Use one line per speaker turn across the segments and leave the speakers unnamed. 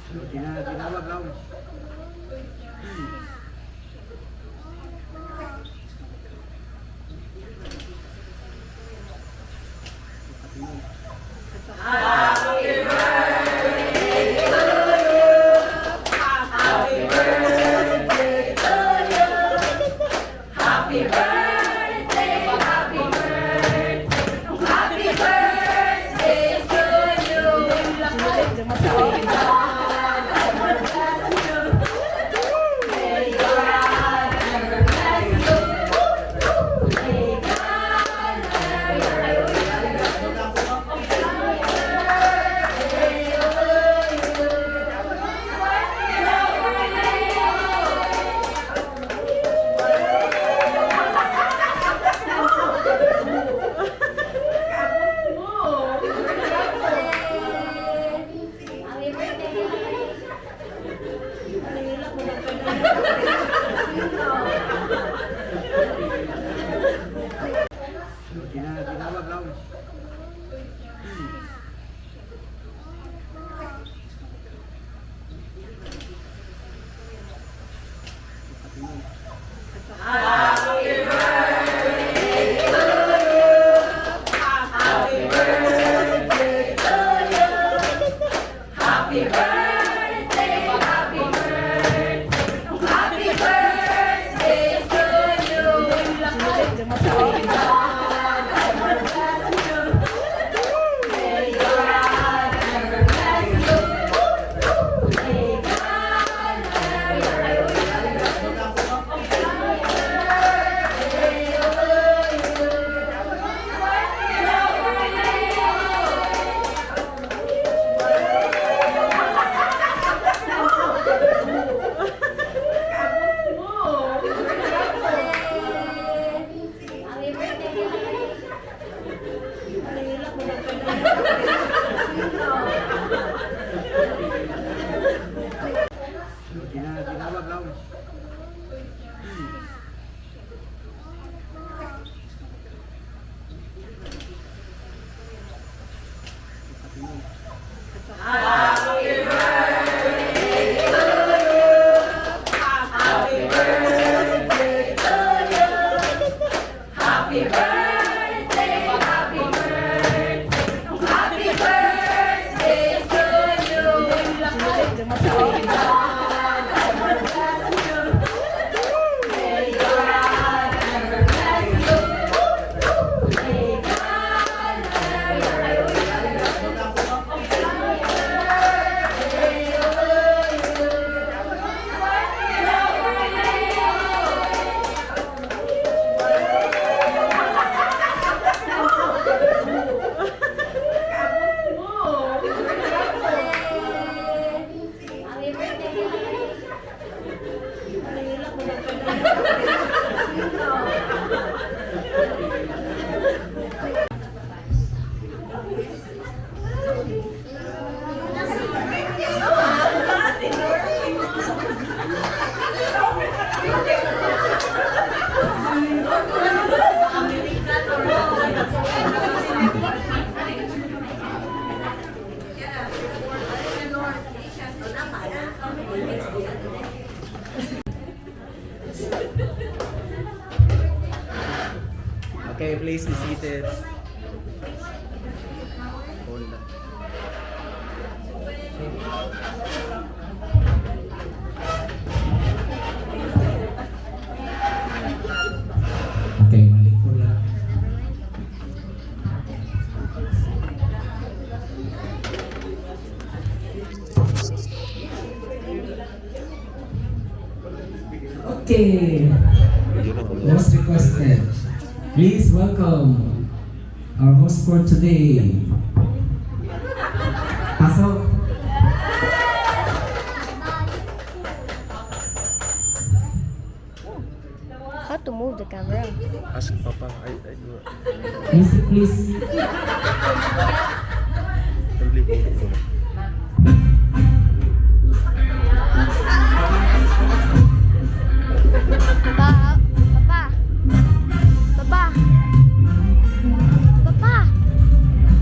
Tinawag lang. Tinawag lang. Tinawag lang. Okay, please be seated. Hold on.
Okay, mali po lang. Okay, most requested. Please welcome our host for today. Pasok.
How to move the camera?
Ask Papa. I do.
Music please.
Only hold ko.
Papa, Papa, Papa, Papa.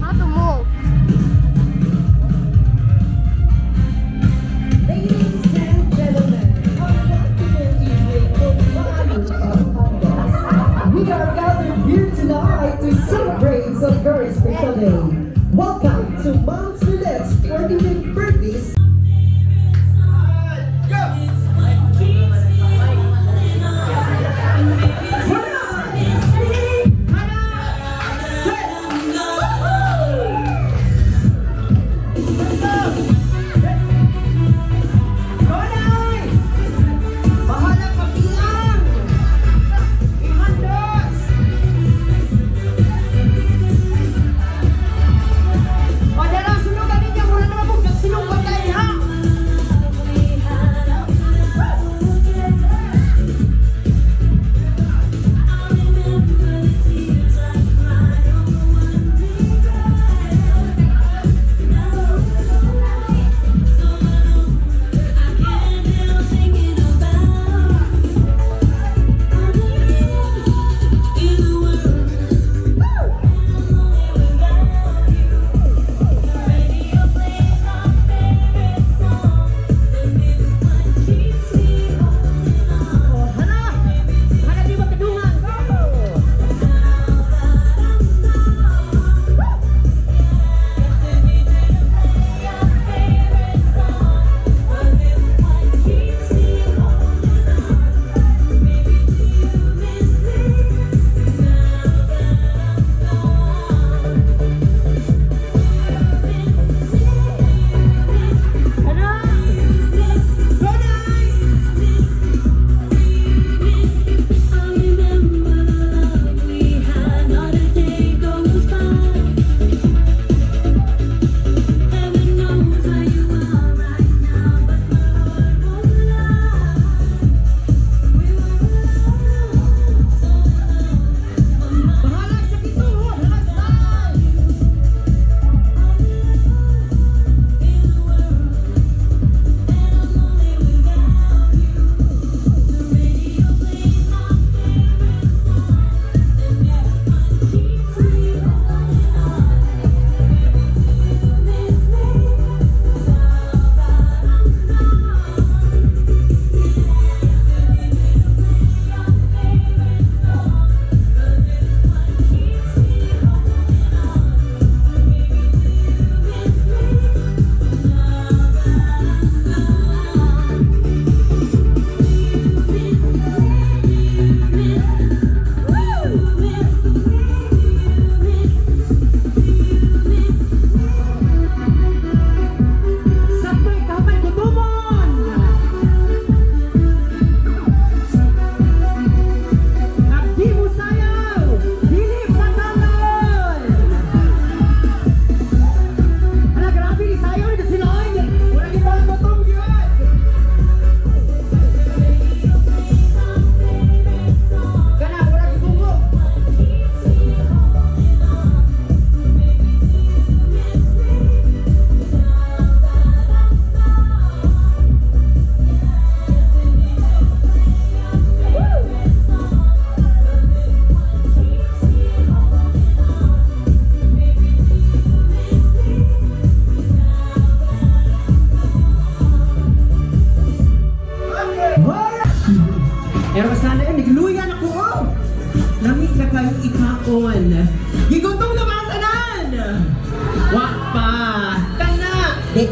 How to move?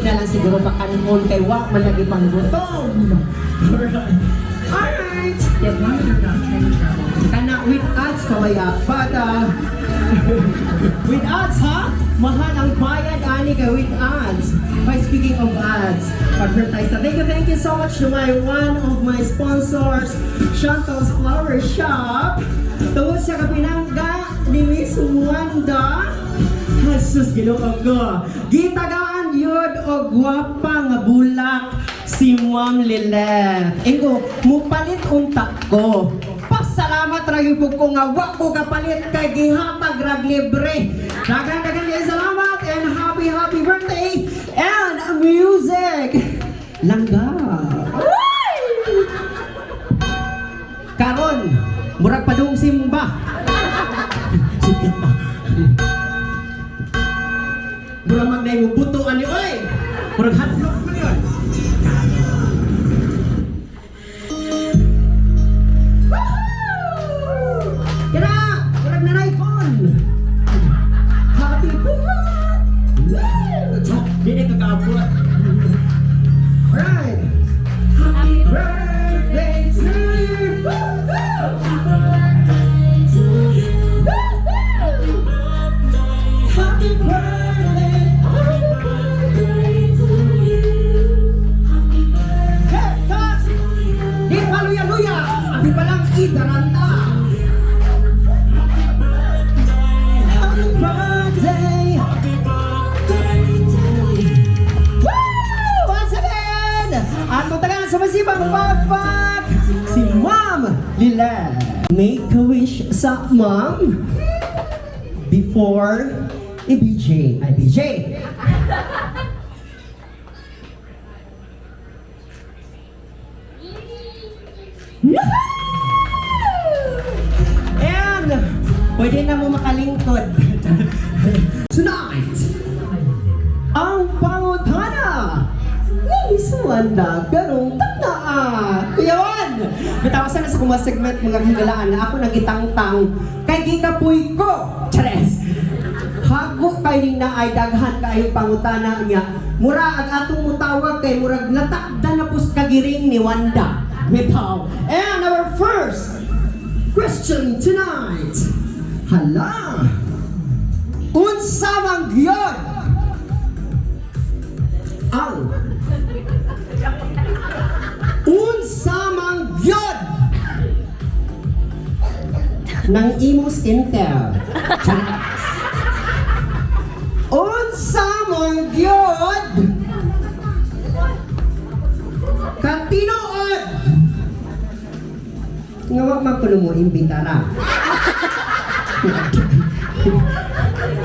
na lang siguro makanon kay wa man lagi pang gutom. Alright! Kana with ads pamaya bata. With ads ha? Mahal ang bayad ani kay with ads. By speaking of ads, advertise na. Thank you so much to one of my sponsors, Chantal's Flower Shop. Tungod sa kapinangga ni Miss Wanda. Jesus, ginoo ko. Gitagaan yun o gwapa nga bulak si Ma'am Lilet. Ingo, mupalit untak ko. Pasalamat ragi po ko nga wa ko kapalit kay gihatag rag libre. Dagan kayo salamat and happy birthday and music. Langga. Karon, murag padung simba. Sige pa. Murag magnay mo butuan ni oy. Murag hatlok mo yun. Kira, murag nanay phone. Happy birthday. Dili ka kaabot. Alright. Happy birthday to you. Happy birthday to you. Happy birthday. Happy birthday to you. Happy birthday to you. Di paluya-luya. Abi palang idaranta. Happy birthday. Happy birthday. Happy birthday to you. Woo! Once again, at matagal sa masibang pagpag si Ma'am Lilet. Make a wish sa Ma'am before BJ. Ay, BJ! And, pwede na mo makalingkod. Tonight, ang pangutana ni Miss Wanda, ganong tanda. Kuya Juan, bitawasan na sa kumang segment mga higalaan na ako nagitangtang kay gikapoy ko. Chares! Hago kayo ning na ay daghan kayo pangutana niya. Mura ang atong mutawag kay murag natakda na pus kagiring ni Wanda. Bitaw. And our first question tonight. Hala! Unsa man gyud ang unsa man gyud ng imo skincare? Unsa man gyud katinuod nga wag magkulo mo imbitara.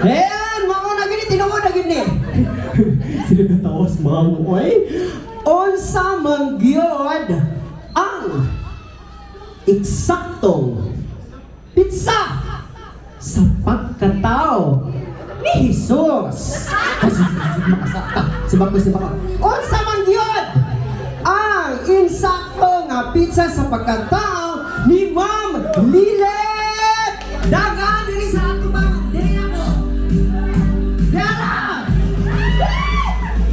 Ayan, mga na gini, tinuod na gini. Sila natawas mga moy. Unsa man gyud ang eksaktong pizza sa pagkatao ni Jesus. Sibak ko. Unsa man gyud ang insakto nga pizza sa pagkatao ni Ma'am Lilet. Dagan diri sa ato ba? Diri ako. Dara!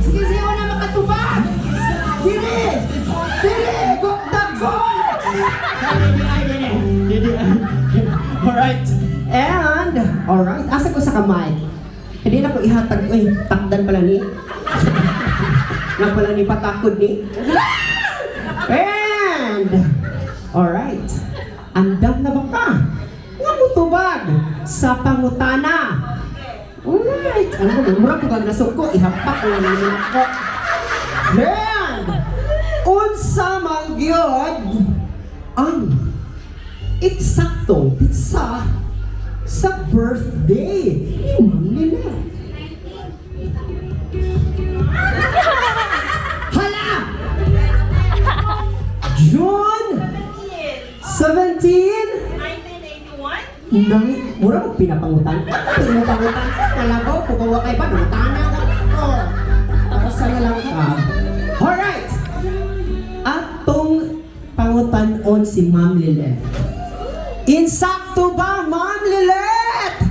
Sige, na makatubag. Diri! Go! Alright. And, alright. Asa ko sa kamay. Hindi na ko ihatag. Uy, takdan pala ni. Na pala ni patakod ni. And, alright. Andam na ba ka? Nga mo tubag sa pangutana. Alright. Ano ba? Mura ko kag nasuko. Ihapak ko na naman ako. And, unsa man gyud ang eksaktong pizza sa birthday ni Ma'am Lilet. Hala! June 17? 1981? Mura mo pinapangutan. Pinapangutan. Nalagaw, pugawa kay pa. Nutana ka. Oh. Tapos na lang ka. Alright! Atong pangutan-on si Ma'am Lilet. Insakto ba, Ma'am Lilet?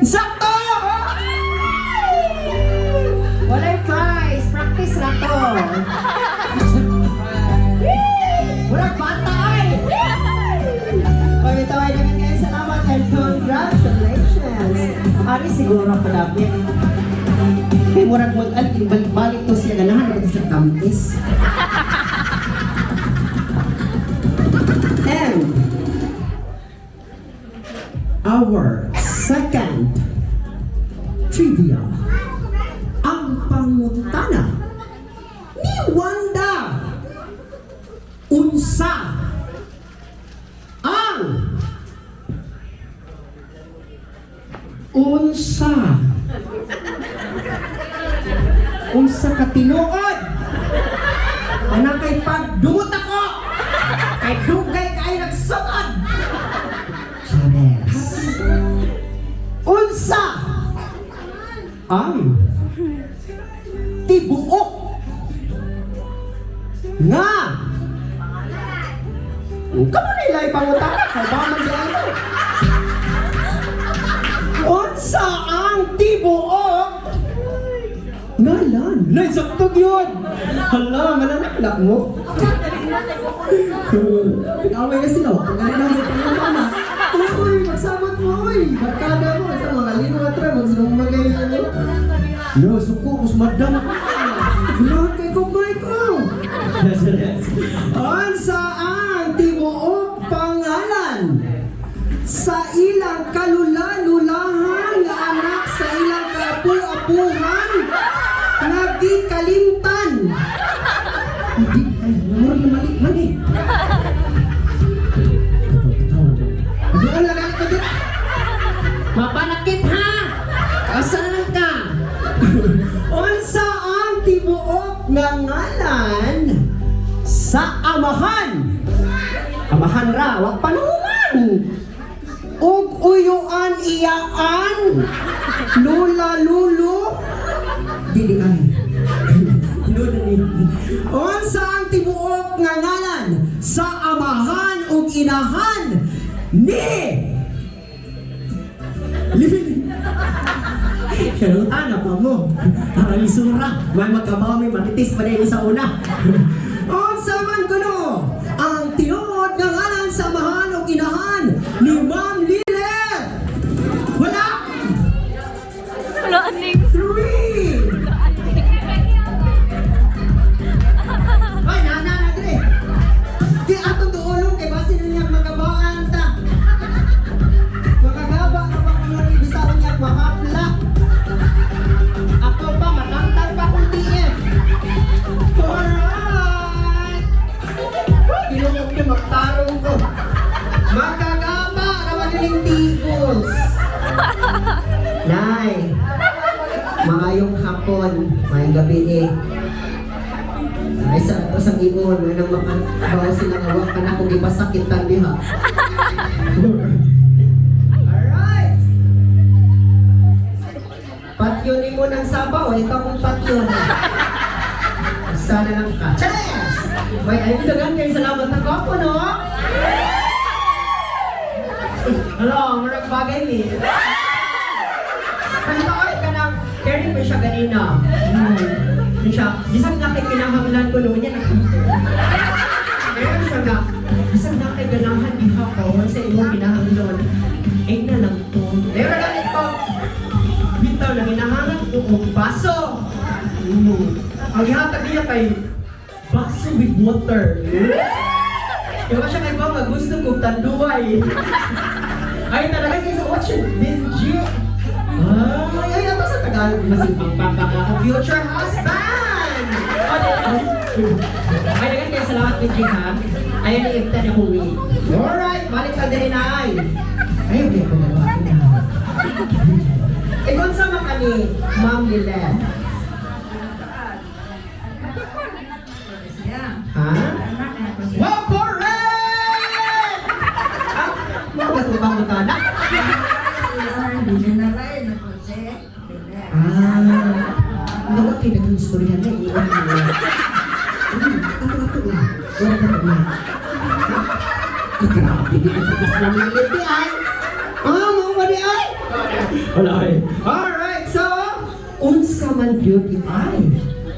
Insakto! Walay prize! ko. Walang bata ay! Pagkataway naman kayo, salamat and congratulations. Ari siguro palapit. Kaya murag balik to siya ganahan ito siya tampis. And our second trivia. Ang pangutana ni Wanda. Unsa ang unsa katinuod ana kay pagdumot ako kay dugay kay nagsugod Chanes unsa ang tibuok nga kamu nila ipangutana kay ba man diyan unsa ang tibuok ngalan lay saktog yun hala mananaklak mo away na sila pagaling na mo pangutana uy magsamot mo uy barkada mo sa mga lino at tra magsinumagay ano no suko kus madam gulod kay kumay ko unsa ang tibuok pangalan sa ilang kalula-lulahan nga anak sa ilang kaapu-apuhan nga di kalimtan. Hindi, ay, murag na malikman eh. Doon lang ako dito. Mapanakit ha! Kasanan ka? Unsa ang tibuok nga ngalan sa amahan? Amahan ra, wag panuman! Ug uyuan iyaan lula lulo dili ay lula ni unsa ang tibuok nga ngalan sa amahan ug inahan ni Kalutan pa mo para lisura may magkabaw may maritis pa din sa una unsa man kuno ang tinuod nga ngalan sa amahan ug inahan ni Ma'am Lilet wala
Wala aning.
3 ay nana dire di ato duolong kay base na niya magabaan ta magagaba ka pa kuno ni bisaon niya mahapla ako pa matangtang pa kung tiim alright ilungog ko magtarong ko magagaba raman yung tigos Nay, maayong hapon, maayong gabi eh. Ay sa ito sa ibon, may nang makabaw silang awak ka na kung ipasakit tan diha. Alright! Patyo ni mo ng sabaw, ikaw kung patyo. Sana lang ka. Cheers! May ayun dagan kayo salamat na kapo, no? Hello, marag bagay ni. Kantaoy ka ng carry mo siya ganina. Yun siya, bisang na kay kinahanglan ko noon yan. Meron siya nga, bisang na kay ganahan iha ko sa imong kinahanglan. Eh na lang to. Meron na ito. Bitaw na kinahanglan ko o baso. Ang ihatag niya kay baso with water. Yung siya kay Bang, gusto kong tanduay. Ay talaga kayo sa watch it. Benji. Ay, ito sa Tagalog. Masipang pagkakakong future husband! Ay, nagan kayo salamat, Benji, ha? Ayan, i-ifta na kong week. Alright, balik ka din na ay. Ay, okay, kung nabati na. Ikon sa mga ni Ma'am Lilet. Ha? Wow, correct! Ah, mga batubang mutana? Nawa kayo na itong istorya na iiwan mo. Ato-ato lang. Wala ka na lang. Grabe, di ka tapos na mga lipi ay. Mga ba di ay? Wala ay. Alright, so, unsa man beauty ay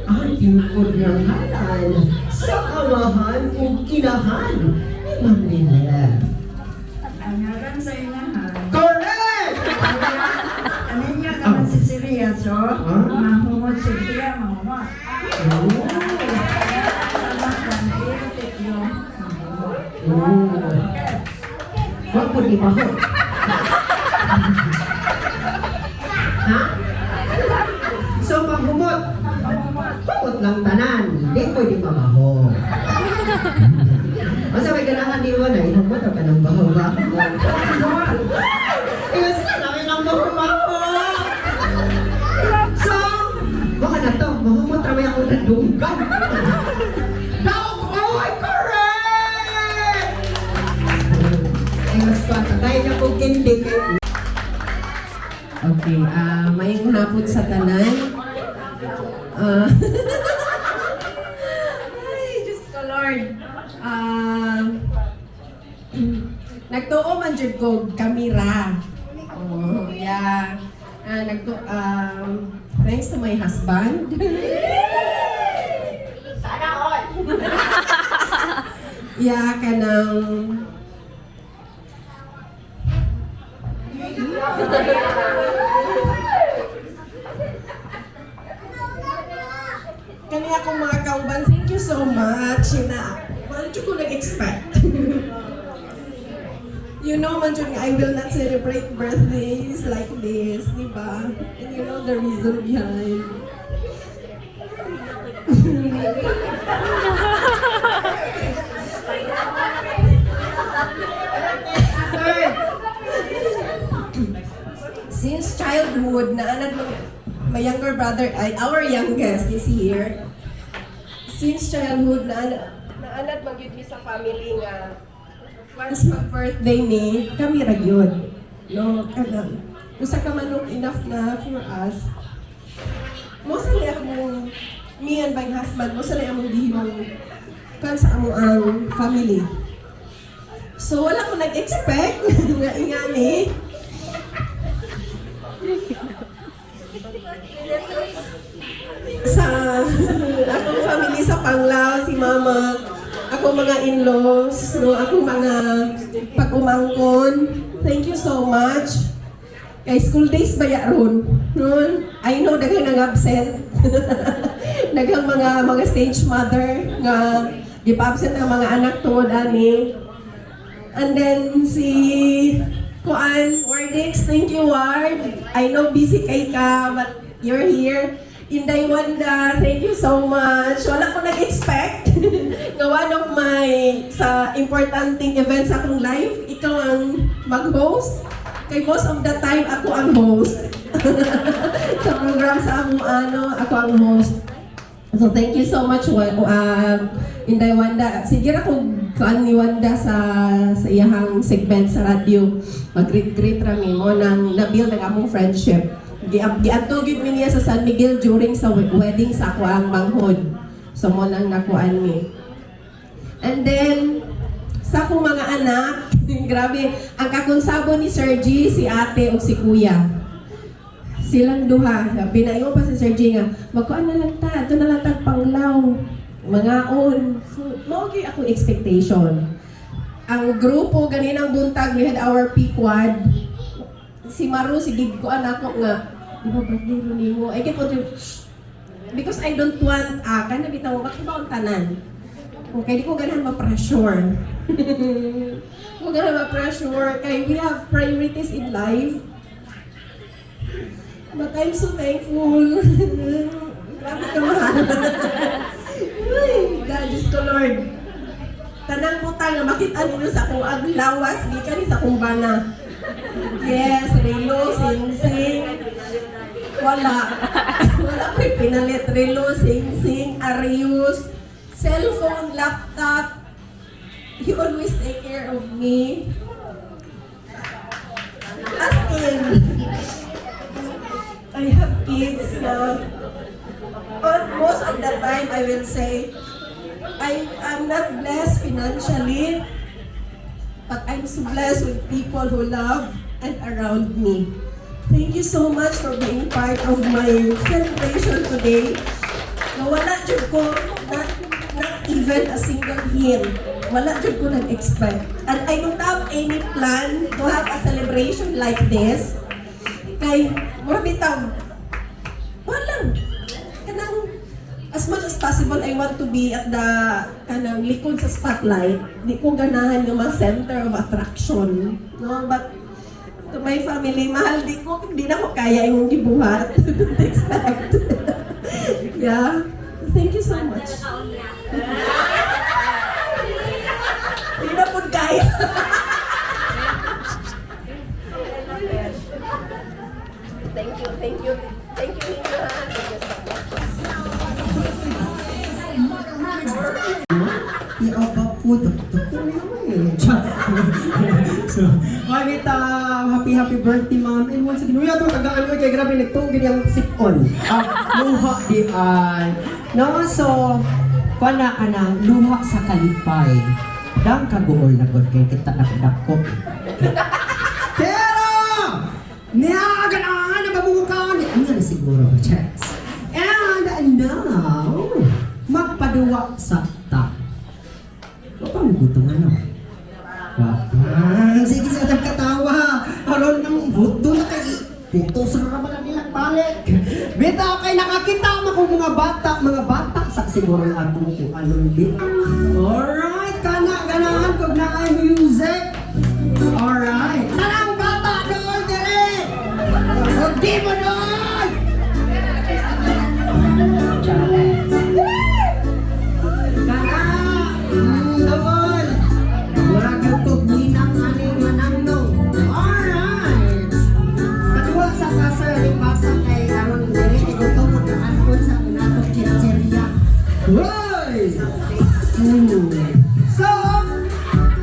ang you kung ranghalan sa amahan ug inahan ni Ma'am Lynette.
Angaran sa inahan.
Correct!
Ano niya ka si Siria, so? Mahumot si Siria, mahumot.
Wag po di maho. Ha? So paghumot, humot lang tanan. Di pwede mabaho. Masa may ganahan di mo na, ihumot ka ng baho-baho. Iwas ka namin ang baho-baho. So, baka na to, mahumot ramay ako ng dunggan. Correct! Iwas pa, tatay na po kindi.
Okay, mayong hapon sa tanan. Ay, Diyos ko Lord. Nagtuo man jud ko kamera. Oh, yeah. Thanks to my husband.
Sana all!
Yeah, kanang kani akong mga kauban, thank you so much. Wala ko nag-expect. You know, man jud nga, I will not celebrate birthdays like this, di ba? And you know the reason behind. Since childhood, my younger brother, our youngest is here. Since childhood, naanad magyud mi sa family nga once mag-birthday ni, kami ra gyud. No, kanang usa ka manok enough na for us. Mostly ako, me and my husband, mostly among gihimong kan sa amo ang family. So wala ko nag-expect nga ingani. Sa akong family sa Panglao, si mama, ako mga in-laws, no, akong mga pag-umangkon. Thank you so much. Kay school days ba yaron? No? I know daghang nag-absent. Daghang mga stage mother nga gipa-absent ang mga anak tungod ani. And then si Kuan, Wardix, thank you Ward. I know busy kay ka, but you're here. Inday Wanda, thank you so much. Wala ko nag-expect. One of my sa importanting events sa akong life, ikaw ang mag-host. Kay most of the time, ako ang host. Sa program sa among ako ang host. So thank you so much, Inday Wanda. Sige ra ko kuan ni Wanda sa iyahang segment sa radio. Mag-greet rami mo nang na-build ang among friendship. Giadto gid mi niya sa San Miguel during sa wedding sa ako ang manghod. So mo nang nakuan mi. And then sa akong mga anak, grabe, ang kakonsabo ni Sir G, si ate o si kuya. Silang duha. Pinaingo pa si Sir G nga, magkuan na lang ta, ito na lang tag Panglaw. Mga on. So, maugi ako expectation. Ang grupo, ganinang buntag, we had our P-Quad. Si Maru, si Gig ko, anak ko nga, di ba birthday mo ni mo? I get what you, because I don't want, kan nabitaw, bakit ba ang tanan? Okay, di ko ganahan ma-pressure. Di ko ganahan ma-pressure, kaya we have priorities in life. But I'm so thankful. Grabe ka mahal. Ay, God, Diyos ko Lord. Tanang putang na makita nyo sa akong aglawas, di ka rin sa akong bana. Yes, Relo, Sing-Sing. Wala. Wala ko'y pinalit. Relo, Sing-Sing, Arius, cellphone, laptop. He always take care of me. As in, I have kids na most of the time I will say I'm not blessed financially, but I'm so blessed with people who love and around me. Thank you so much for being part of my celebration today. Wala dyan ko, not even a single hint. Wala dyan ko nag-expect. And I don't have any plan to have a celebration like this. Kay, mabitang, walang. Kanang, as much as possible, I want to be at the kanang likod sa spotlight. Di ko ganahan yung mga center of attraction. No? But to my family, mahal, di na ko kaya yung gibuhat. Don't expect. Yeah. Thank you so much. Di na po kaya. Thank you. Thank you, ha. Thank you so much.
Iaba po, So, Mamita, happy birthday, ma'am. And once again, uya to, tagaan mo kay grabe nagtong ganyang sip-on. Luha di ay. No, so, pana ka na, luha sa kalipay. Dang kaguol na god kay kita nakadakop. Pero, niyagaan na mabubukan. Ano na siguro, checks. And now, magpaduwa sa ta. Paano butang ano? Sige sa nagkatawa. Aron ng buto na kay puto sa rabalan nilang balik. Bita kay nakakita mo kung mga bata sa siguro yung ato kung anong bita. Alright, ganahan kog na ay music. Alright. Tanang bata doon dire. Hindi mo doon. Doon. Wala kog ninang aning mananong. Alright. Kadua sa kasa ring basa kay aron dili ito mo kaanpon sa natong chicheria. Hoy! So,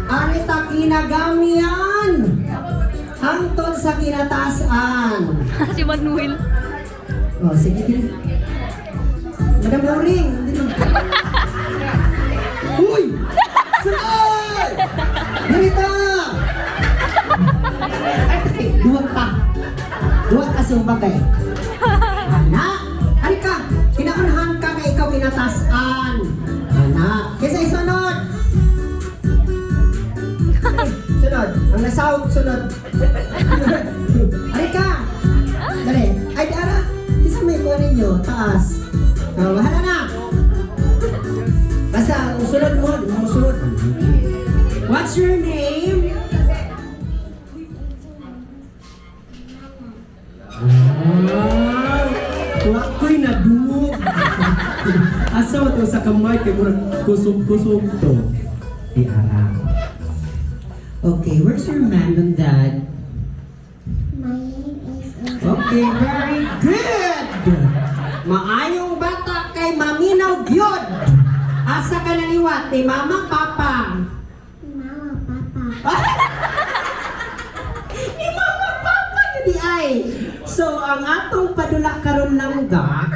anita kinagamian hangtod sa kinatasan.
Si Manuel.
Oh, sige din. Madam Loring. Uy! Sunod! Ganita! Ay, duwag pa. Duwag ka sumbagay. Anak! Ari ka! Kinaunahan ka na ikaw kinatasan. Anak! Kesa isunod! Sunod! Ang nasawag sunod! Ari ka! Dali! Ay, Dara! Kisa may kuha ninyo. Taas. Bahala na! Basta, usunod mo. Usunod. What's your name? Wak ko'y nadungog. Asa mo to sa kamay kay murag kusog-kusog to. Di ara. Okay, where's your mom and dad?
My name is
Okay, very good! Maayong bata kay maminaw gyud. Asa ka naliwat ni mama, papa?
Mama, Papa.
Ni mama, papa yun di ay. So, ang atong padula karon lang ga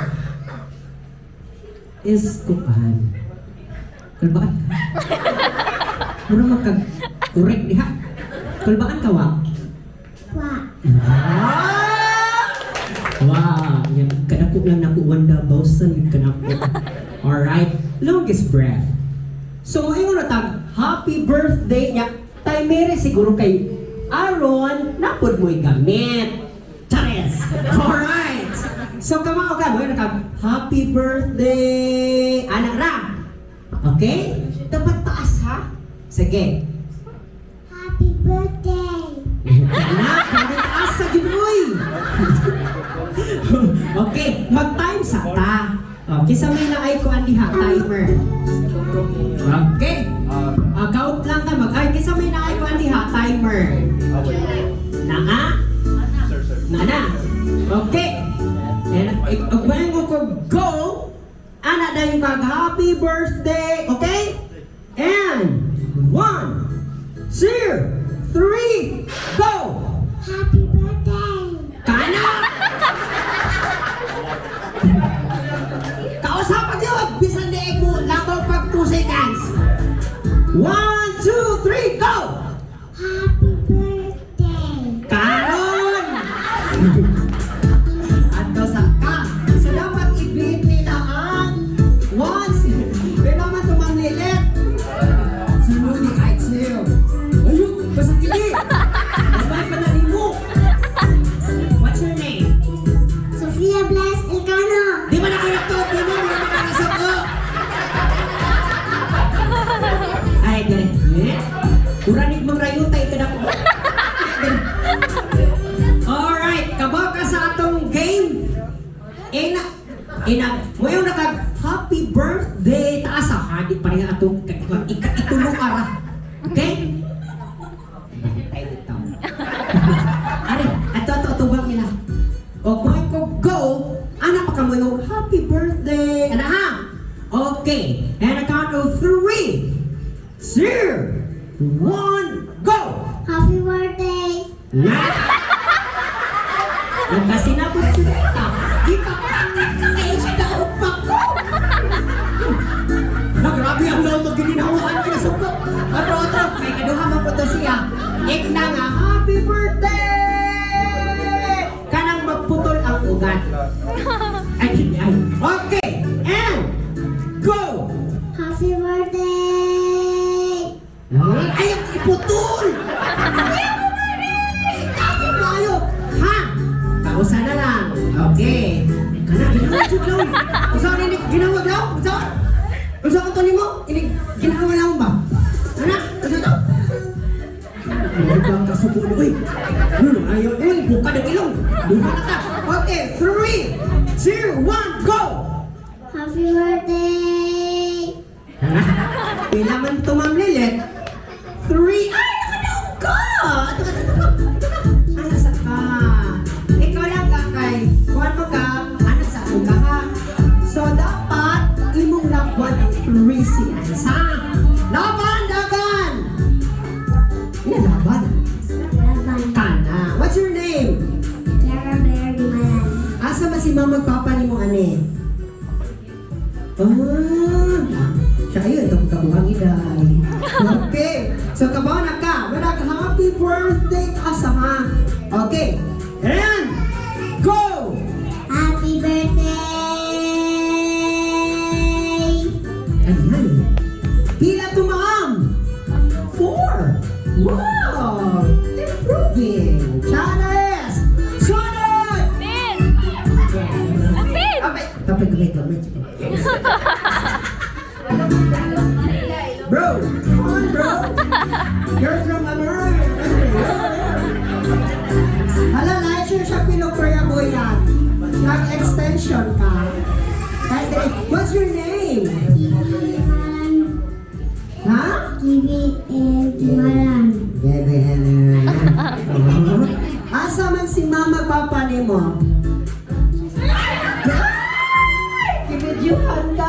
is kupahan. Kulbaan ka? Mura magkag-correct diha. Kulbaan ka, wa?
Wa.
Wow! Yan, kadako lang naku wanda bawsan yung kanako. Alright? Longest breath. So, ngayon na tag, happy birthday niya. Tay mere siguro kay Aaron, napod mo'y gamit. Chares! Alright! So, kamao ka, ngayon na tag, happy birthday! Anak ra! Okay? Dapat taas ha? Sige.
Happy birthday.
Anak, dapat taas sa ginuoy! Okay, mag-time sa ta. Okay, sa may naay ko ang diha, timer. Okay. Count lang ka mag-ay. Kisa may naay ko ang diha, timer. Nanga? Nana? Okay. And when ko go, ana na yung happy birthday. Okay? And 1, 2, 3, go!
Happy birthday.
Kana! Kausapan yun! Bisan di mo, labaw pag 2 seconds. 1, 2, 3, go!
Happy birthday.
Karon! Ato sa ka. So dapat i-beat nila ang Uranig mangrayutay ka na ko. Alright, kabaw ka sa atong game. Ngayon happy birthday. Taas sa hadi pa rin atong ikatulong ara. Okay? Ay, dito. Ari, ato bang nila. O, kung ko go, anak pa kamo yung happy birthday. Ano ha? Okay, and a count of 3, 2, 1, go!
Happy birthday.
Nagkasinabot siya kita. Di ka kayo siya kaupak ko. Nagrabi ang loob ng gininawaan kinasukot. Otro, may kaduha mo po to siya. Na nga, happy birthday! Kanang magputol ang ugat. Ay. Okay, and go!
Happy birthday.
Ayaw iputol! Ayaw mayo! Ha? Kausa na lang. Okay. Kana, ginawa jud lang. Usaw ni ginawa daw? Usaw ang tuloy mo? Ginawa lang ba? Ana? Usaw daw? Ano bang kasuko na? Uy! Ayaw. Buka ng ilong. Buka na ka. Okay. 3, 2, 1, go!
Happy birthday.
Pila man ito, Ma'am Lilet? 3. Ay, nakadaog ka! Ito. Ano sa ka? Ikaw lang ka kay. Kuwan mo ka, ano sa ako ka ha? So, dapat imong laban ang 3 siya. Ha? Laban, dagan! Ano laban?
Laban.
Kana. What's your name?
Clara Blair Dimalan.
Asa ba si mama papa ni mo, ane? Siya yun, itong kabuhang iday. Okay, so kabaw na ka. Happy birthday ka sa ha. Okay, and go!
Happy birthday.
Ayan. Pila to, ma'am? 4. Wow! Improving. Chanes! Sunod!
Pin! Ang pin!
Tapos wait. Bro! Come on, bro! You're from America! Hala, na-sure siya pinukurya mo yan. Nag-extension ka. What's your name? Ha?
Dimalan.
Asa man si mama papa ni mo? Kibidyuhan ka!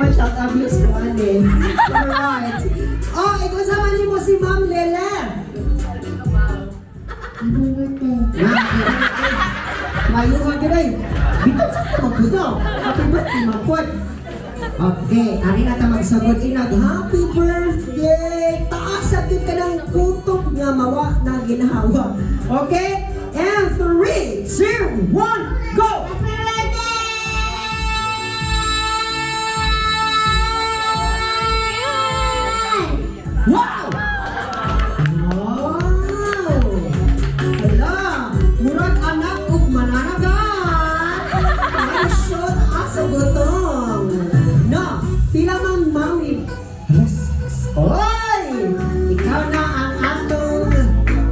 Masyat abuse ko, ane. Alright. Oh, ikaw sama ni mo si Ma'am Lele.
Happy birthday.
Mayuha ka rin. Bitan sa ka magbuto. Happy birthday, magpod. Okay, ari na ta magsagod inag. Happy birthday! Taasakit ka ng kutok nga mawa na ginahawa. Okay? And 3, 2, 1, go!
Happy birthday.
Wow! Wow! Hala! Murag anak ug mananagat! Ay, shot asa gutong! No! Pila man mami! Yes! Oy! Ikaw na ang atong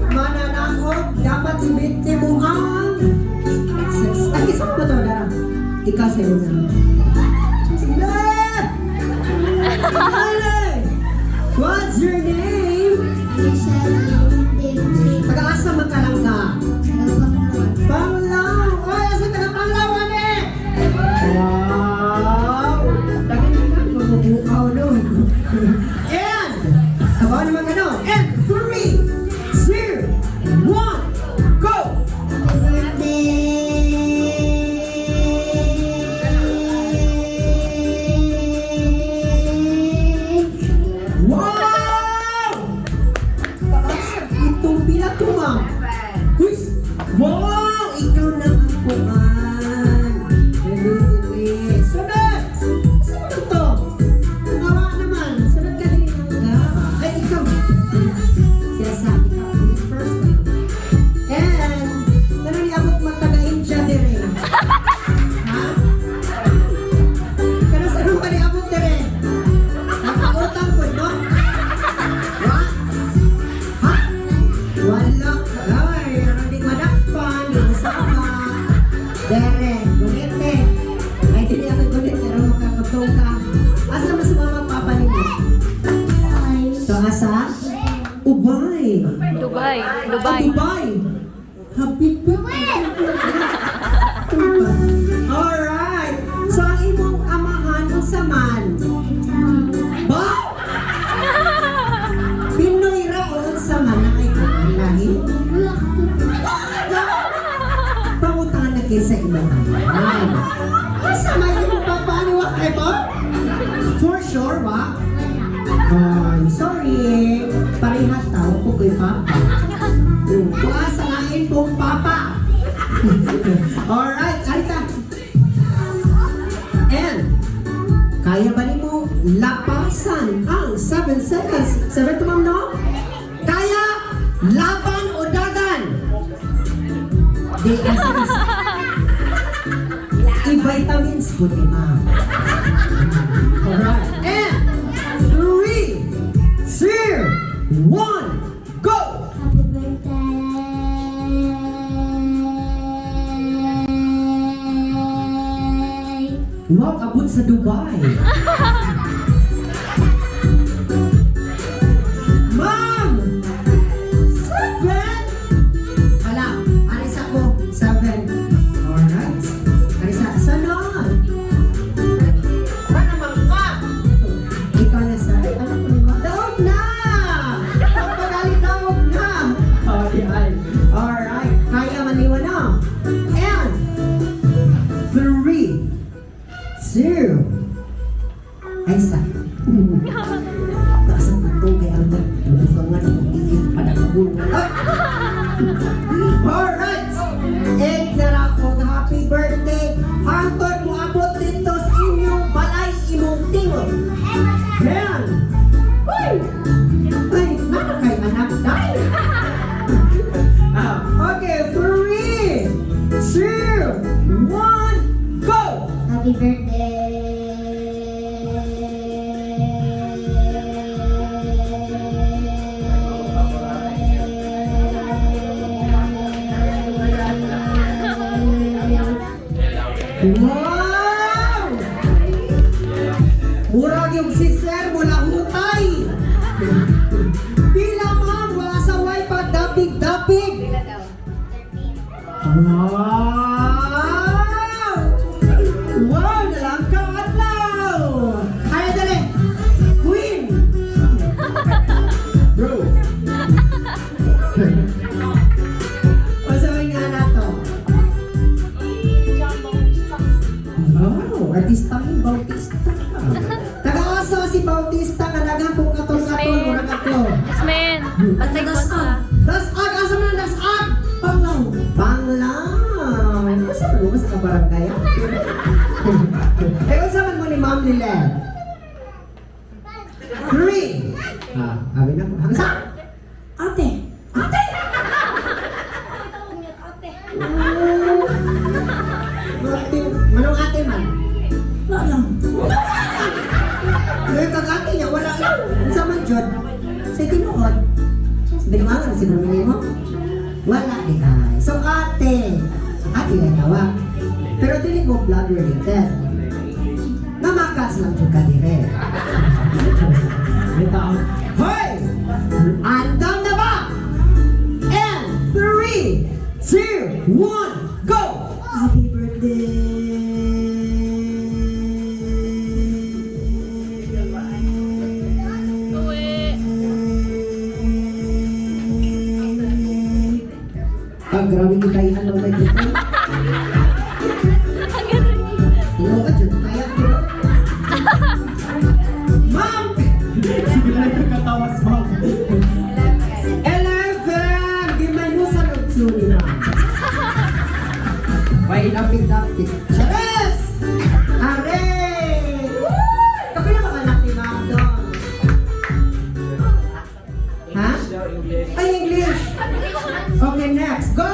mananagot! Dapat ibiti mo ang... Ay, isa mo ba ito, Dara? Ikaw sa'yo na. Sila! What's your name? Taga-asa man ka lang ka? Panglaw! Ay, asa ka na Panglaw, ane? Wow! Taga-nagan, mabubukaw nun. And, kabaw naman ka no? And 3, 2, 1, go! Wow! Taas itong pinatuwa. Uy! Wow! Ikaw na ang kuman. Anyway, sunod! Saan ito? Nawa naman. Sunod ka din ang ga. Ay, ikaw. Asa? Ubay.
Dubai.
Ah,
Dubai.
Dubai. Happy birthday. Alright. So, ang imong amahan sa man. Ba? Pinoy ra o sa man na kay lahi? Pangutangan na kayo sa imong amahan. Asa may imong papaniwak kay ba? For sure, ba? Sorry. Parehas tao ko kay Papa. Kuasa lain pong Papa. Alright, Arita. And, kaya ba ni mo lapasan ang 7 seconds? 7 to ma'am, no? Kaya, laban o dagan? Di, i-vitamins po ni ma'am. Alright, and 3, 2, 1, go!
Happy birthday.
Wow, abot sa Dubai. Ma'am! 7! Wala, Arisa ko, 7. Alright. Arisa, sanon! Ba naman ka? Ikaw na sa... Daog na! Pagpagalit daog na! Okay, alright. Kaya maniwa na. And 3, 2, ay sa taas ang ito kay Albert lusangan ang tingin panagulungan. Alright, egg na ra ko happy birthday hangtod mo abot dito sa inyong balay imong tingog. Yan uy ay nakakay anak dahil. Okay, 3, 2, 1, go!
Happy birthday.
Wow! Murag yung si Sir mula hutay. Pila man, wala sa way pagdapig-dapig. Wow! Wow, nalangkaw adlaw. Ay, dali. Queen. Bro. Pasawin nga na to. Wow, artistahing Bautista. Taga-asa si Bautista, kanagang kung katol-katol, murag atlo.
Jasmine. Patay ko sa.
Dasag, asa mo na dasag? Panglaw. Panglaw. Masa mo, masa ka barangay? Eh, usaman mo ni Ma'am Lilet. 3. Abi na po. Hangsa? Ate. Ate! Ate. Manong ate man? Wala lang. Ngayon kag-ate niya, wala lang. Unsa man jud? Sa tinuod. Dilimangan si Bumili mo? Wala di ay. So ate lang tawag. Pero dili mo blood related. Namakas lang juga dire. Hoy! Andam na ba? And 3, 2, 1, go! Happy grabe kita yung ano na dito. Oo, at yun, kaya ko. Ma'am! Sige lang yung katawas, ma'am. 11! Di may nusan ang tsuri na. May lapit-lapit. Chares! Are! Kapit na makanak ni ma'am doon. Ha? Ay, English! Okay, next. Go!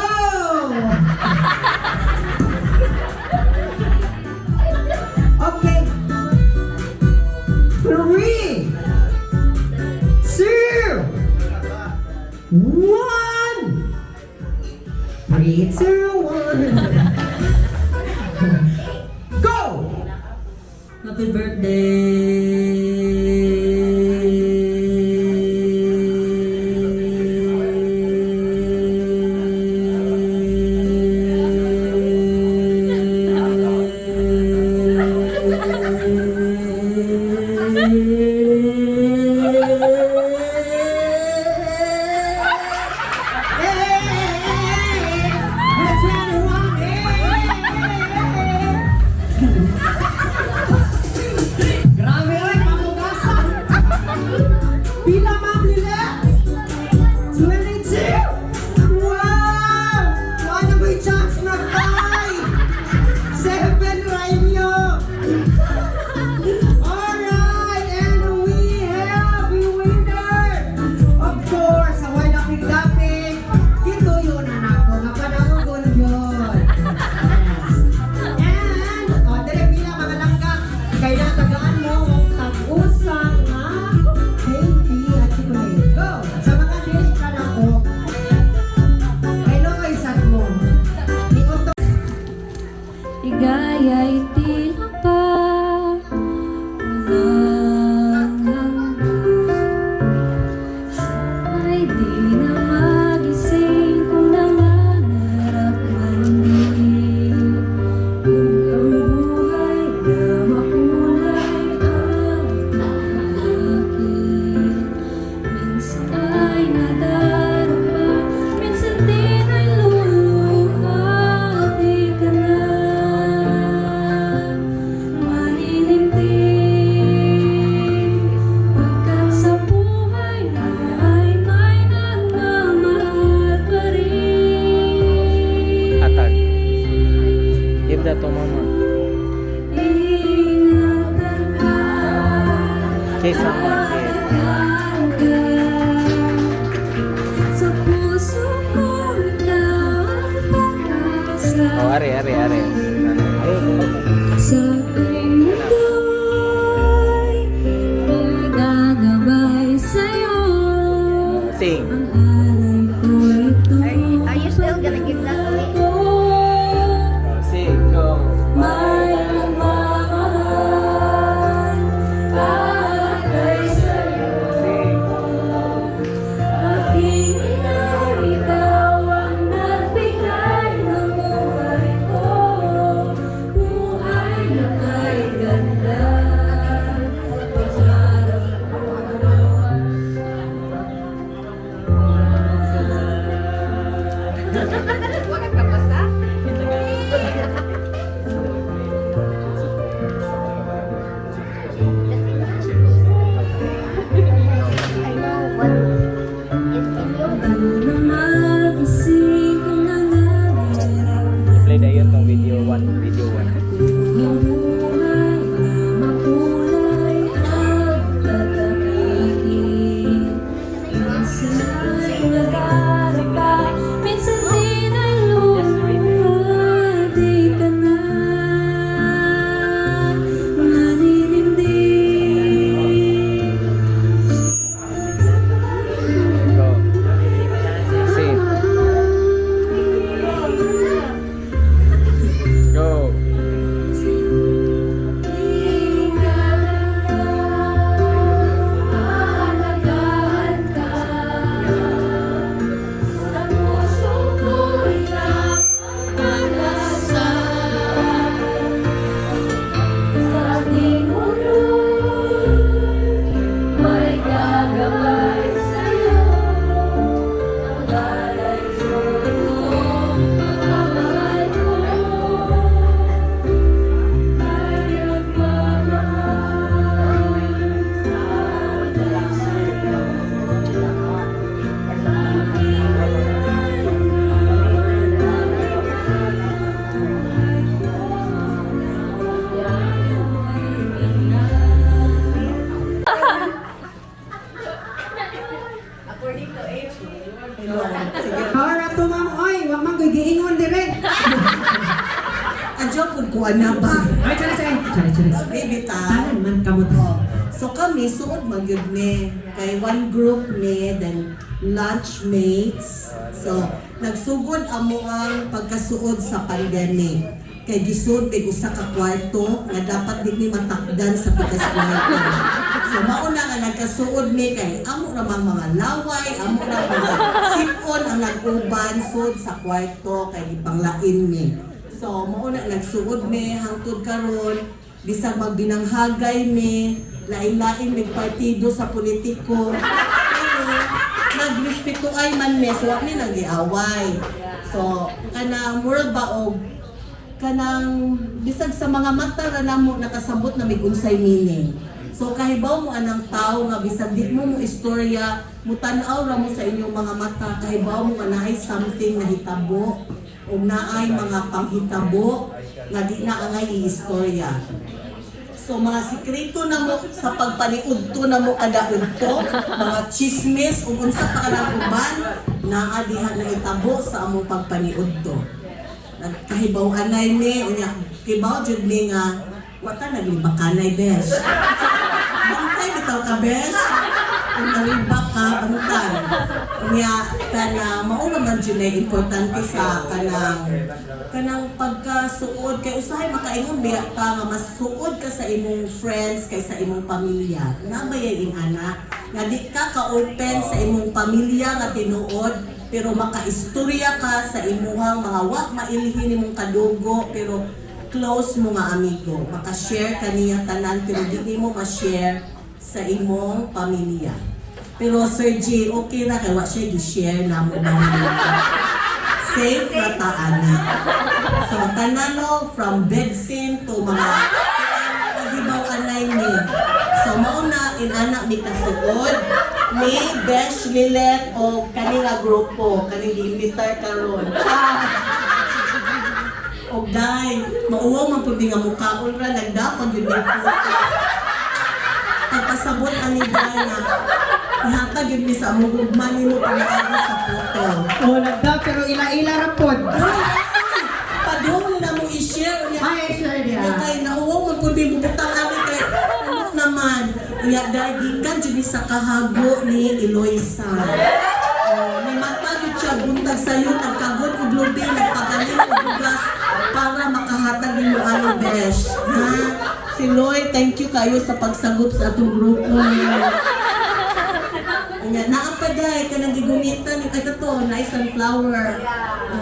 Okay. 3, 2, 1. 3, 2, 1. Go! Happy birthday! Grabe oy, mamugasan. Pila ma'am nila? 22. Wow! Ano ba yung chance na 5? 7 right nyo. Alright, and we have a winner. Of course, away na pigdapig. Ito yun anak ko, napanahon yun. Yes. And, dire pila mga langka. Kaya natagaan mo, tag-usang na baby at chocolate. Go! Sa mga dili ka na ko. Hello, isat mo. Ni Otto.
Ligaya'y tila pa walang hanggan. Sana'y di na magising kung nangangarap man din. Kung ang buhay na makulay ang akin. Minsan ay nadarama, minsan din ay luluha. Di ka na maninindig, pagkat sa buhay mo ay may nagmamahal pa rin.
Atag. Give that to mama.
Ingatan ka,
Kiss someone, kiss.
alagaan ka. Sa puso ko ikaw ang pag-asa.
Oh, are.
Sa tuwing mundo'y nagagabay sa'yo.
Sing.
Ang alay ko'y tuloy.
Are you still gonna give that away?
Sing. Go.
May nagmamahal bagay sa'yo.
Sing.
Aking ina, ikaw ang nagbigay ng buhay ko. Buhay na kay ganda. Pagharap ko.
I know what is in your
Na magising kung nangangarap.
Play na yun tong video 1. Video 1.
Ang buhay na makulay ang tatakigin. Minsan ay nadarapa, minsan din ay lumuha. Di ka na maninindig.
Go. Sing. Go.
Alagaan ka. Sa puso ko ikaw ang pag-asa. Sa ating mulo'y may gagabay sa'yo. Ang alay ko'y pagmamahal ko. Ay nagmamahal sa'yo.
Para to ma'am, oy, wag man ko'y giingon dire.
Adyo pud ko ana ba?
Ay, charis.
Baby ta.
Tanan man kamo to.
So kami suod man gyud ni kay one group ni then lunch mates. So nagsugod amo ang pagkasuod sa pandemic. Kay gisud big usa ka kwarto nga dapat di ni matakdan sa pagkaswarto. So mauna nga nagkasuod ni kay amo ra mang mga laway, amo ra mga sipon ang nag-uban sud sa kwarto kay gipanglain ni. So mauna nagsuod mi hangtod karon bisag magbinanghagay mi lain-lain may partido sa politiko. Pero nagrespeto ay man mes, wa mi nagiaway. So kanang mura baog kanang bisag sa mga mata ra namo nakasabot na may unsay meaning. So kahibaw mo anang tao nga bisag di mo istorya, mutan-aw ra mo sa inyong mga mata, kahibaw mo nga naay something na hitabo o naay mga panghitabo nga di na angay istorya. So mga sikreto na mo sa pagpaniudto na mo kada udto, mga chismis ug unsa pa kanang uban naa diha na itabo sa among pagpaniudto. Kahibaw anay ni unya kibaw jud ni nga wata naglibakanay besh. Bantay bitaw ka besh. Kung nalibak ka bantay. Unya kana mao naman jud na importante sa kanang pagkasuod kay usahay makaingon biya ka nga mas suod ka sa imong friends kaysa imong pamilya. Nabayay ing anak nga di ka ka-open sa imong pamilya nga tinuod pero makaistorya ka sa imuhang mga wa mailhin imong kadugo pero close mo nga amigo. Maka-share ka niya tanan pero di mo ma-share sa imong pamilya. Pero Sir G, okay na kay wa siya gi-share na mo na safe na taana. So tanano from bedsin to mga nagibaw anay ni. So mauna inanak ni kasuod ni Besh Lilet o kanila grupo kaning giimbitar karon. O dai mauwaw man pud nga mukhaon ra nagdapon yun ni puto. Pagpasabot ani dai na ihatag yun ni sa among gugman nimo pinaagi sa puto.
Oh, nagda pero ila-ila ra pod.
Padung na mo i-share niya.
Ay, sure niya.
Kay nauwaw man pud bibutang ani kay ano naman. Iya dai gikan jud ni sa kahago ni Eloisa. May mata gid siya buntag sayo nagkagod og lubi nagpagaling og bugas para makahatag nimo ano besh. Ha? Si Loy, thank you kayo sa pagsagop sa atong grupo. Nya naapa day kanang gigumitan ni kay kato na sunflower.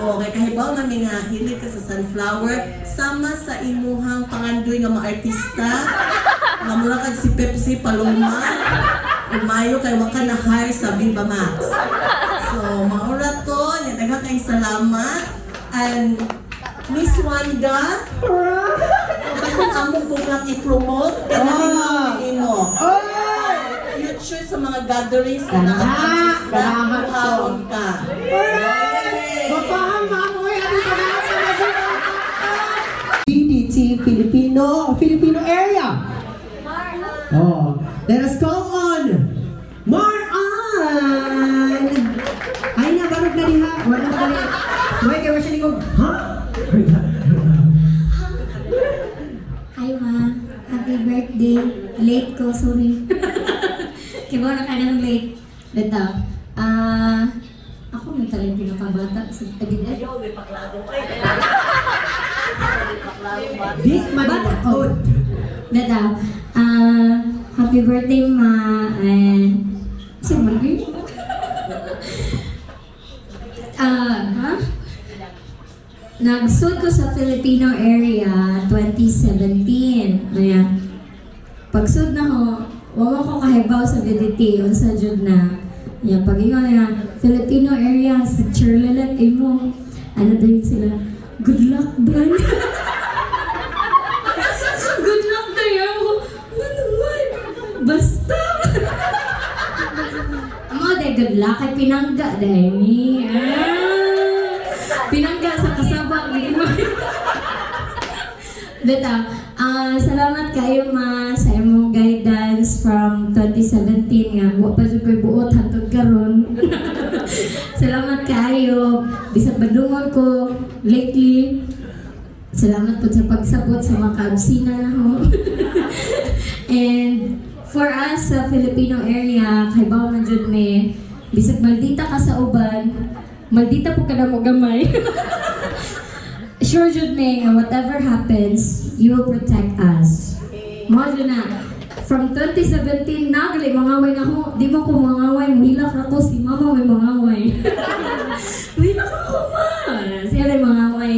Oh, kay kahibaw na mi nga hilig ka sa sunflower sama sa imuhang pangandoy nga mga artista. Nga mura kag si Pepsi Paloma. Umayo kay wa ka na hire sa Viva Max. So maura to, nya daghang kay salamat and Miss Wanda. Bakit amo ko lang i-promote kanang mo. Future sa mga gatherings na artista, buhaon ka.
GDT Filipino area. Oh, let us call on Mar-an. Ay na, barog na diha. Wala na dali. Wait, kaya siya likog. Ha?
Hi ma, happy birthday. Late ko, sorry. Kaya na ka ng late. Dito, ako may talagang pinakabata sa tagilid.
Di manakot.
Dito, happy birthday ma, and siyempre birthday? Nag-suit ko sa Filipino area 2017. Ayan. Pag-suit na ho, wala ko kahibaw sa VDT, unsa jud na. Ayan, pag-ingon na Filipino area, si Chirlilet, mo, ano din sila, good luck, Bran. Good luck tayo mo. Ano man? Basta. Amo day good luck kay pinangga day ni. Pinangga sa kasabak ni mo. Dito, salamat kayo ma sa imong guidance from 2017 nga wa pa jud koy buot hangtod karon. Salamat kayo bisag badungon ko lately. Salamat po sa pagsabot sa mga kaabsina na ho. And for us sa Filipino area, kay bawo man jud me, bisag maldita ka sa uban, maldita po ka na mo gamay. Sure jud me nga whatever happens, you will protect us. Mo jud na. From 2017 na gali mangaway na ho, di mo ko mangaway, muhilak ako si mama may mangaway. Muhilak ako ma. Siya may mangaway.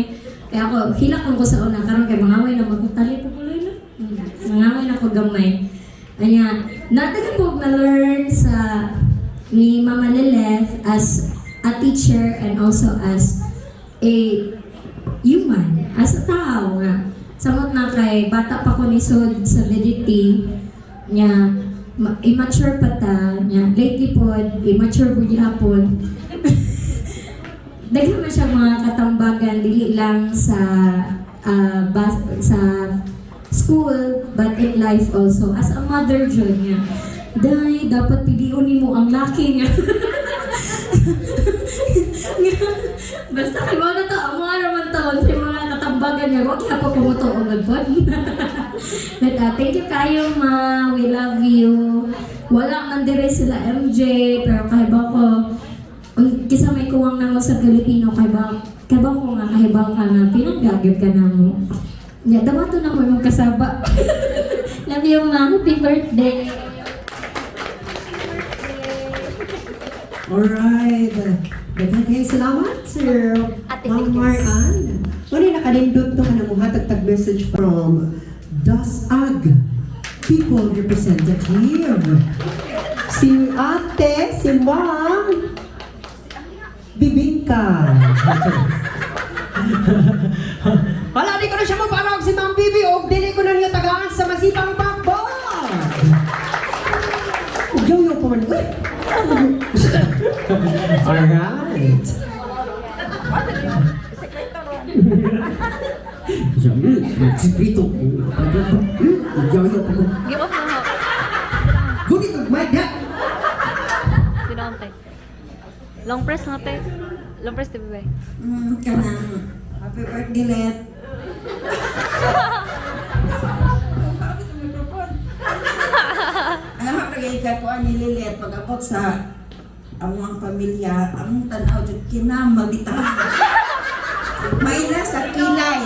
Kaya ako, hilak ko sa una, karon kay mangaway na magkutali po kuloy na. Mangaway na ko gamay. Ayan, natagal po na-learn sa ni Mama Lilith as a teacher and also as a human, as a tao nga. Samot na kay bata pa ko ni Sod sa validity niya, immature pa ta niya. Lately po, immature po gihapon. Daghan na siya mga katambagan, dili lang sa sa school, but in life also. As a mother, John niya, Day, dapat piliun mo ang laki nga. Basta kay mga na to, ang mga naman taon, sa mga katambagan niya, huwag kaya pa pumuto o magpon. But thank you kayo, ma. We love you. Wala man dire sila MJ, pero kahibaw ko, kisa may kuwang na mo sa Filipino, kahibaw ko nga, kahibaw ka nga, pinanggagod ka na mo. Yeah, damato na mo yung kasaba. Love you, ma. Happy birthday.
Alright. Daghang kayong salamat, Sir Ma'am Marian. Muna nakalindot to ka na muhatag message from DASAG People Representative. Si Ate, si Ma'am Bibingka. Wala, di ko na siya maparog si Ma'am Bibi o dili ko na niya tagaan sa masipang bakbog. Ugyo-yo pa man. Uy! Alright. Sikreto. Ugyo-yo pa man.
Give off na ho.
Guni ka, my dad.
Sinaon tayo. Long press na tayo. Long press, di ba?
Kanang happy birthday, Let. Ano nga pag-iikay ko ang nililit pag-abot sa among pamilya, among tanaw dyan kinamabitaw. May nasa kilay.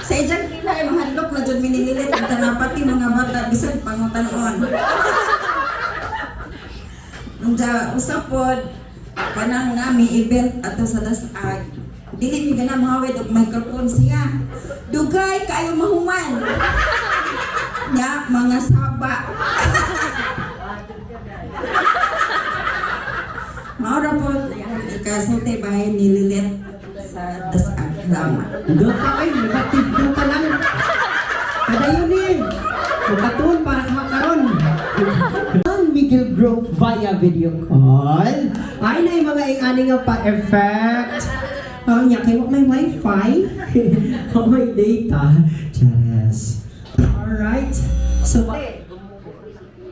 Sa ijang kilay, mahadlok na dyan minililit ang tanapati mga bata, bisag pangutanon. Nanda, usapod, kanang nami event ato sa DASAG. Dili mi gana mahawid og microphone siya. Dugay kayo mahuman. Nya mga saba. Maura po ikasulti bahay ni Lilet sa DASAG. Salamat.
Doon ka ay, nagatibdo ka lang. Kadayon eh. Magkatuon para sa makaroon. Ang Miguel Group via video call. Ay na yung mga ingani nga pa-effect. Niya kayo may wifi. May data. Charas. Alright. So,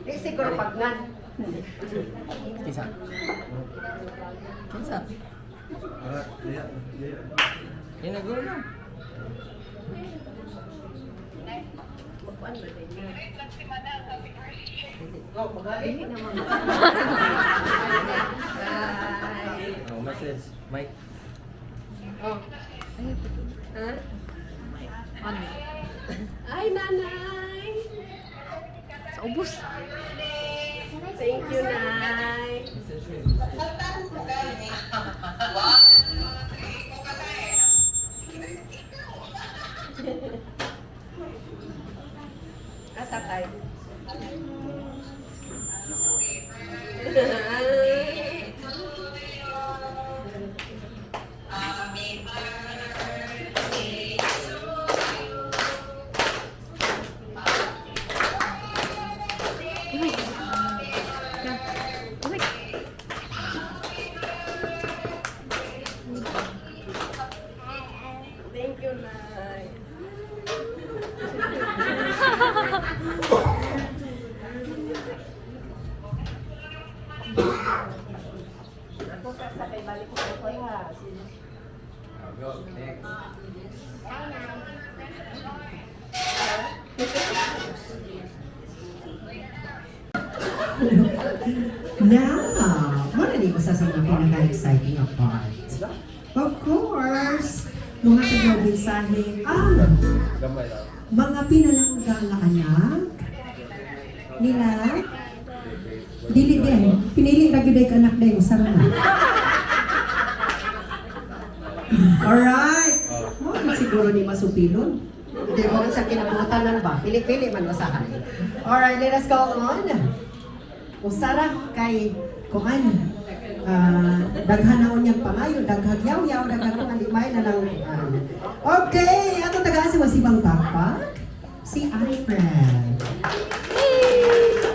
siguro pag nga.
Kisa. Kisa. Ginaguro na. Oh, message. Mike.
Ay, nanay!
Sa ubos.
Thank you, Nay! Asa tayo? Thank you, Nay!
Go, next.
Now, what are yung isa sa mga pinaka-exciting na part? Of course, mga taga-mensahe ang
Gamay lang.
mga pinalanggang na anak nila. Dili din, pinili na gyud ka anak din sa mga. Alright. Oh, siguro ni masupilon. Hindi mo rin sa kinabutanan ba? Pili-pili man usahay. Alright, let us go on. Usara kay kuan. Daghan na unyang pangayo, daghagyaw-yaw, daghang alimay na lang. Okay, ato tagaan si Wasibang Backpack. Si Alfred.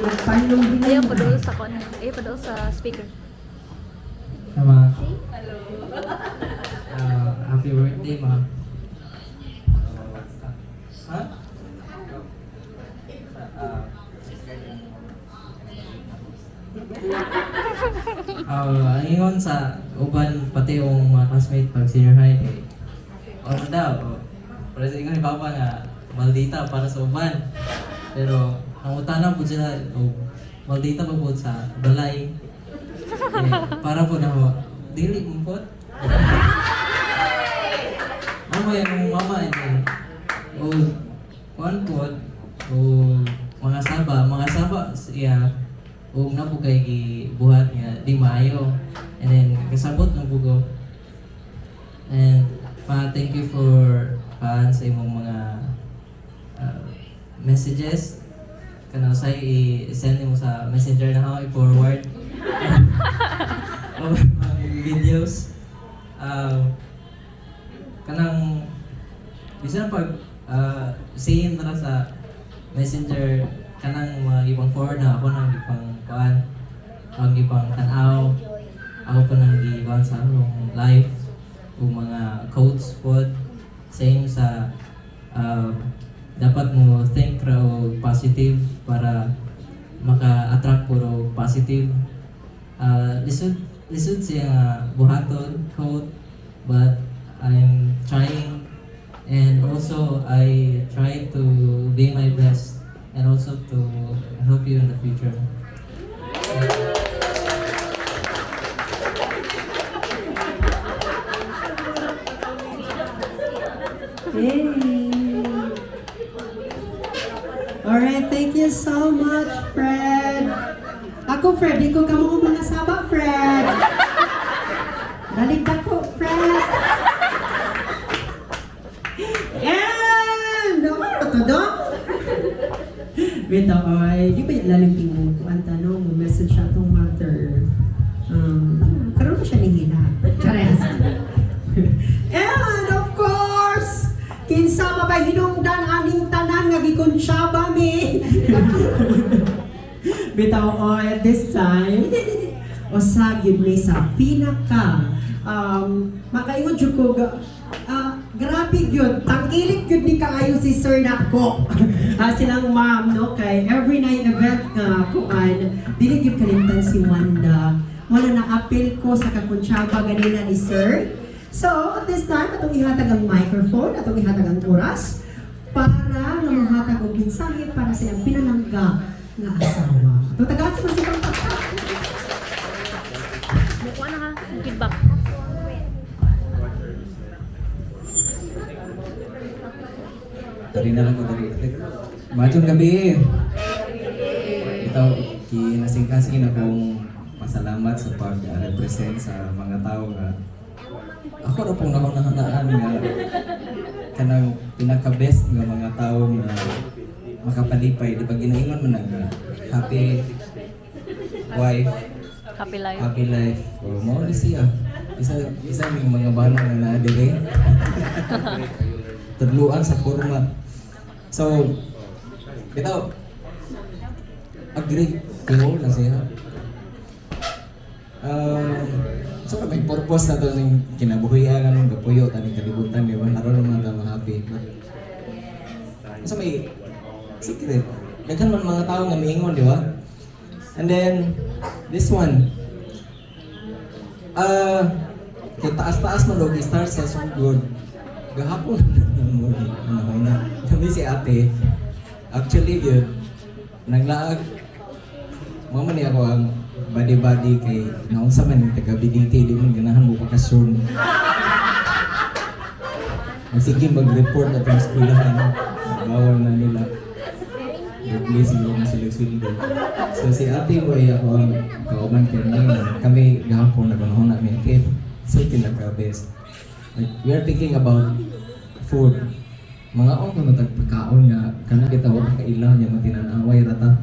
Nagpanong din.
Ayaw pa doon sa kon. Ayaw pa doon sa speaker.
Tama. Happy birthday, ma. Ha? Ingon sa uban pati yung mga classmate pag senior high eh. Ano daw? Pero sa ingon ni Papa nga maldita para sa uban. Pero ang utana po sila maldita pa po sa balay. Para po na ho, dili mo po. Ano yung mama ito? O one pot o mga saba siya o na po kay gibuhat nga di maayo. And then kasabot ng bugo. And thank you for sa imong mga messages. Kanang say i-send mo sa messenger na ako i-forward. Videos. Kanang bisan pag seeing na sa messenger kanang mga ibang forward na ako nang ipang kuan, ang ibang tanaw. Ako pa nang giban sa akong live o mga quotes pod saying sa dapat mo think raw positive para maka-attract puro positive. Lisod siya buhaton quote, but I'm trying, and also I try to be my best and also to help you in the future.
Alright, thank you so much, Fred. Ako, Fred, di ko kamo mga saba, Fred. Dalig ako, Fred. And, ano to do? Bito, ay, di ba yung lalimping mo? Ang tanong mo, message siya itong mother. Karoon mo siya nihila. Chares. And, of course, kinsa ba hinungdan aning tanan nga gikonsyaba mi. Bitaw at this time usag yun mi sa pinaka makaingon jud ko grabe yun, tangkilik yun ni kaayo si Sir Nako. Silang ma'am, no, kay every night event nga kuan, dili gyud kalimtan si Wanda. Wala na-appeal ko sa kakunsyaba ganina ni Sir. So, at this time, atong ihatag ang microphone, atong ihatag ang oras para nga mahatag og mensahe para sa iyang pinalangga nga asawa. Atong tagaan sa masibang pagka.
Mukha na ha. Feedback.
Dari na lang ko dari. Majong gabi. Ito, kinasing-kasing akong pasalamat sa pag-represent sa mga tao nga ako na pong nakunahanaan nga kanang pinaka-best nga mga tao nga makapalipay. Di ba ginaingon man nga happy wife,
Happy life.
happy life. O, mao ni siya. Isa yung mga bana nga naadiri. Tudluan sa format. So, bitaw, agree ko na siya. So, may purpose na to ng kinabuhian, ng gapuyo, taning kalibutan, di ba? Naroon naman na happy. So, may secret. Daghan man mga tao nga miingon, di ba? And then, this one. Kay taas-taas mo log start sa sugod. Gahapon na. Kami si ate. Actually, yun. Naglaag. Mama niya ako ang body-body kay naunsa man yung taga-BDT, di mo ganahan mo bakasyon. Sige, mag-report at yung skulahan. Bawal na nila. Please, hindi na sila sweldo. So si ate ko ay ako ang kauman kanina. Kami gahapon nagunahon namin kay so pinaka-best. Like, we are thinking about food. mga on ko matag pagkaon nga kana kita wa ka ilaw nya matinanaway rata.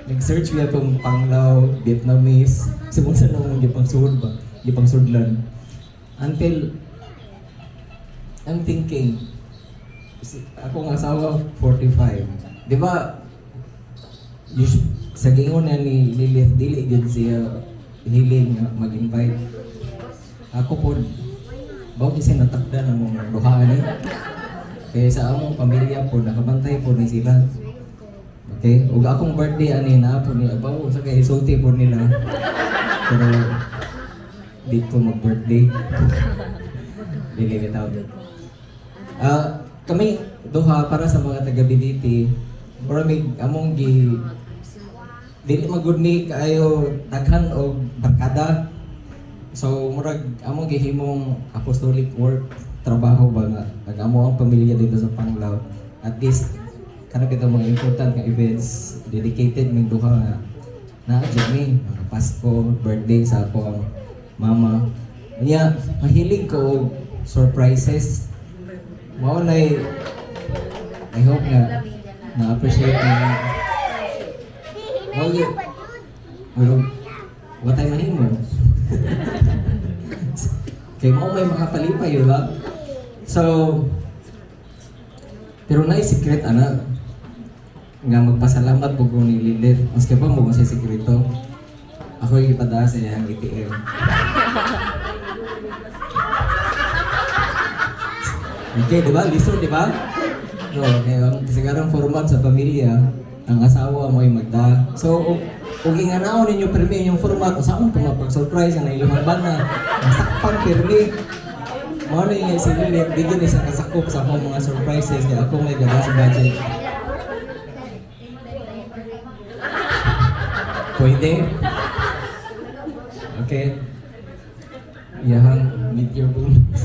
Nag-search ko itong Panglao, Vietnamese, simong sa nung gipang sud ba, gipang sudlan. Until I'm thinking, ako nga asawa 45. Di ba? Sa gingon na ni Lilith, dili gyud siya hiling nga mag-invite. Ako po, bago kasi natakda ng mga duhaan eh. Kaya sa among pamilya po, nakabantay po ni sila. Okay? Ug akong birthday ani na po niya, bago sa kay isulti po nila. Pero di ko mag-birthday. Dili bitaw. Kami duha para sa mga taga Biditi, para may among dili magudni kaayo daghan og barkada. So murag among gihimong apostolic work trabaho ba nga ag amo ang pamilya dito sa Panglao. At least kana kita mga important nga events dedicated ning duha nga na mi mga Pasko, birthday sa akong mama. Niya mahilig ko og surprises. Mao nay I hope nga na-appreciate niyo. Well, what ay mahimo? Kaya mo may makapalipay yun ba? So, pero na secret ana nga magpasalamat po ko ni Lilith. Maski pa mo sa sekreto, ako yung ipada sa iyang ATM. Okay, di ba? Liso, di ba? So, kasi karang format sa pamilya, ang asawa mo ay magda. So, kung inganaon ninyo permi yung format, o saan po mapag-surprise ang nailumaban na nasakpang permi. Mao na yung si Lilith, bigyan isang kasakop sa akong mga surprises kaya ako may ganda sa budget. Pwede? Okay. Yahan, meet your bonus.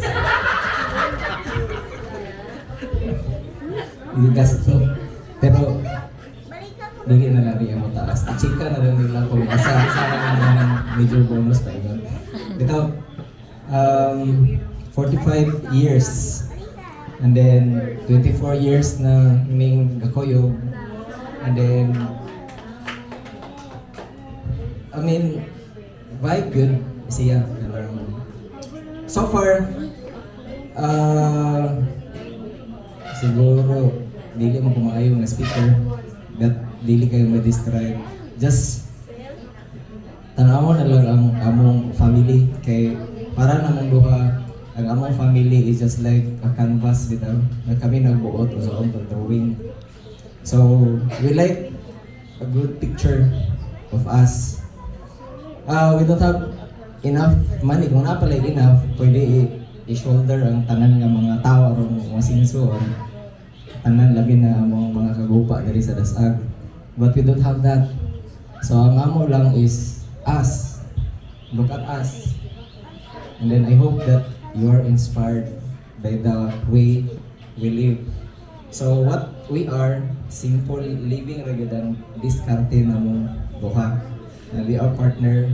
Hindi gasto. Pero, dili na lang niya mo taas. Chika na lang nila kung asa ng major bonus pa yun. Ito, 45 years. And then, 24 years na ming gakoyo. And then, I mean, vibe good siya. So far, siguro, dili mo kumaayo nga speaker. But dili kayo ma-describe. Just tanaw na lang ang among family kay para namang duha ang among family is just like a canvas bitaw na kami nagbuot sa among drawing. So we like a good picture of us. We don't have enough money. Kung na pala enough, pwede i-shoulder ang tanan nga mga tao aron mga sinso tanan labi na among mga kagupa diri sa dasag. But we don't have that. So ang amo lang is us. Look at us. And then I hope that you are inspired by the way we live. So what we are, simple living rather than diskarte na mong duha. And we are partner